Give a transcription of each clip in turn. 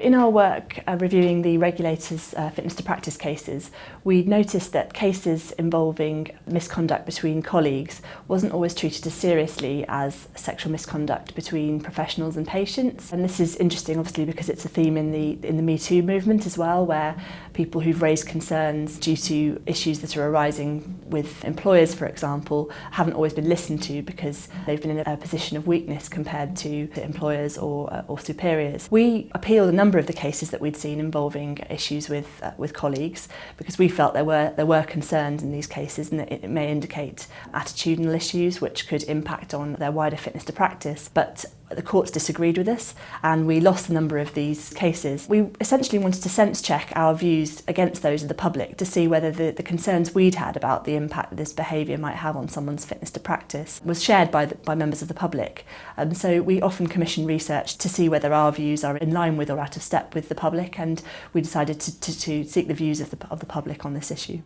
In our work reviewing the regulator's fitness to practice cases, we noticed that cases involving misconduct between colleagues wasn't always treated as seriously as sexual misconduct between professionals and patients. And this is interesting, obviously, because it's a theme in the Me Too movement as well, where people who've raised concerns due to issues that are arising with employers, for example, haven't always been listened to because they've been in a position of weakness compared to employers or superiors. We appealed a number of the cases that we'd seen involving issues with colleagues because we felt there were concerns in these cases and that it may indicate attitudinal issues which could impact on their wider fitness to practice. But the courts disagreed with us and we lost a number of these cases. We essentially wanted to sense check our views against those of the public to see whether the concerns we'd had about the impact that this behaviour might have on someone's fitness to practice was shared by members of the public. So we often commission research to see whether our views are in line with or out of step with the public, and we decided to seek the views of the public on this issue.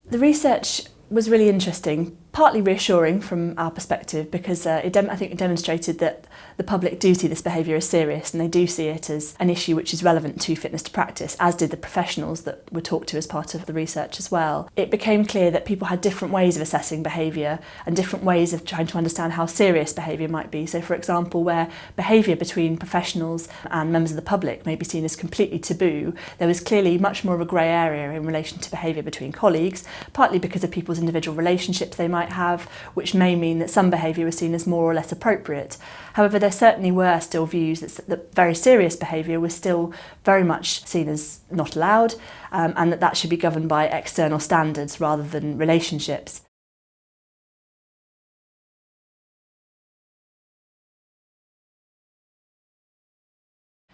The research was really interesting, partly reassuring from our perspective because I think it demonstrated that the public do see this behaviour as serious and they do see it as an issue which is relevant to fitness to practice, as did the professionals that were talked to as part of the research as well. It became clear that people had different ways of assessing behaviour and different ways of trying to understand how serious behaviour might be. So, for example, where behaviour between professionals and members of the public may be seen as completely taboo, there was clearly much more of a grey area in relation to behaviour between colleagues, partly because of people's individual relationships they might have, which may mean that some behaviour was seen as more or less appropriate. However, there certainly were still views that very serious behaviour was still very much seen as not allowed, and that should be governed by external standards rather than relationships.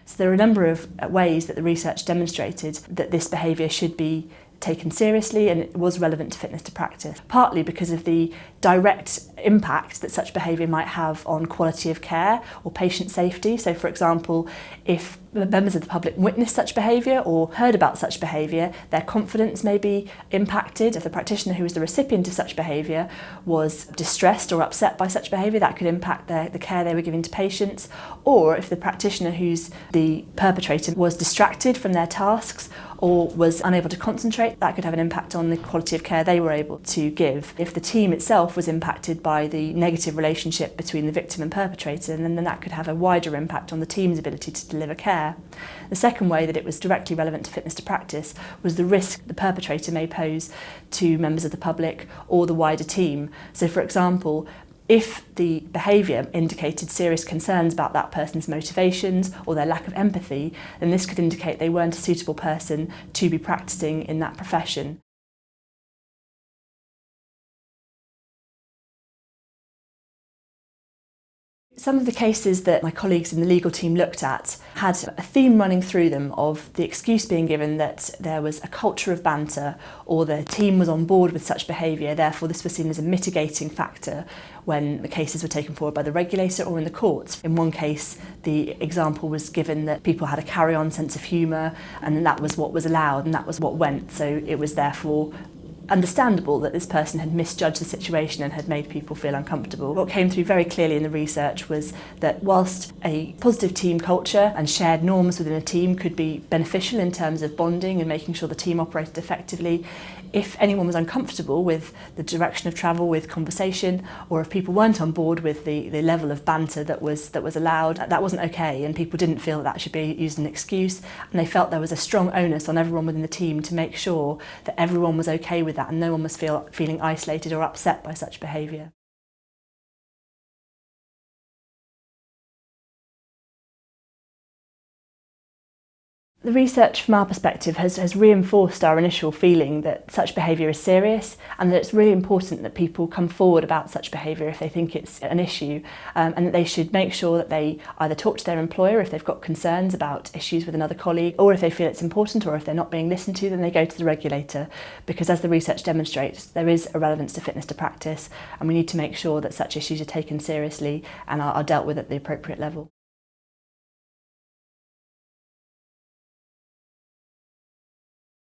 So there are a number of ways that the research demonstrated that this behaviour should be taken seriously and it was relevant to fitness to practice, partly because of the direct impact that such behaviour might have on quality of care or patient safety. So, for example, if members of the public witnessed such behaviour or heard about such behaviour, their confidence may be impacted. If the practitioner who was the recipient of such behaviour was distressed or upset by such behaviour, that could impact the care they were giving to patients. Or if the practitioner who's the perpetrator was distracted from their tasks or was unable to concentrate, that could have an impact on the quality of care they were able to give. If the team itself was impacted by the negative relationship between the victim and perpetrator, then that could have a wider impact on the team's ability to deliver care. The second way that it was directly relevant to fitness to practice was the risk the perpetrator may pose to members of the public or the wider team. So, for example, if the behaviour indicated serious concerns about that person's motivations or their lack of empathy, then this could indicate they weren't a suitable person to be practising in that profession. Some of the cases that my colleagues in the legal team looked at had a theme running through them of the excuse being given that there was a culture of banter or the team was on board with such behaviour, therefore this was seen as a mitigating factor when the cases were taken forward by the regulator or in the courts. In one case, the example was given that people had a carry-on sense of humour and that was what was allowed and that was what went, so it was therefore understandable that this person had misjudged the situation and had made people feel uncomfortable. What came through very clearly in the research was that whilst a positive team culture and shared norms within a team could be beneficial in terms of bonding and making sure the team operated effectively, if anyone was uncomfortable with the direction of travel, with conversation, or if people weren't on board with the level of banter that was allowed, that wasn't okay, and people didn't feel that should be used as an excuse, and they felt there was a strong onus on everyone within the team to make sure that everyone was okay with that and no one was feeling isolated or upset by such behaviour. The research from our perspective has reinforced our initial feeling that such behaviour is serious and that it's really important that people come forward about such behaviour if they think it's an issue, and that they should make sure that they either talk to their employer if they've got concerns about issues with another colleague, or if they feel it's important, or if they're not being listened to, then they go to the regulator, because as the research demonstrates, there is a relevance to fitness to practice and we need to make sure that such issues are taken seriously and are dealt with at the appropriate level.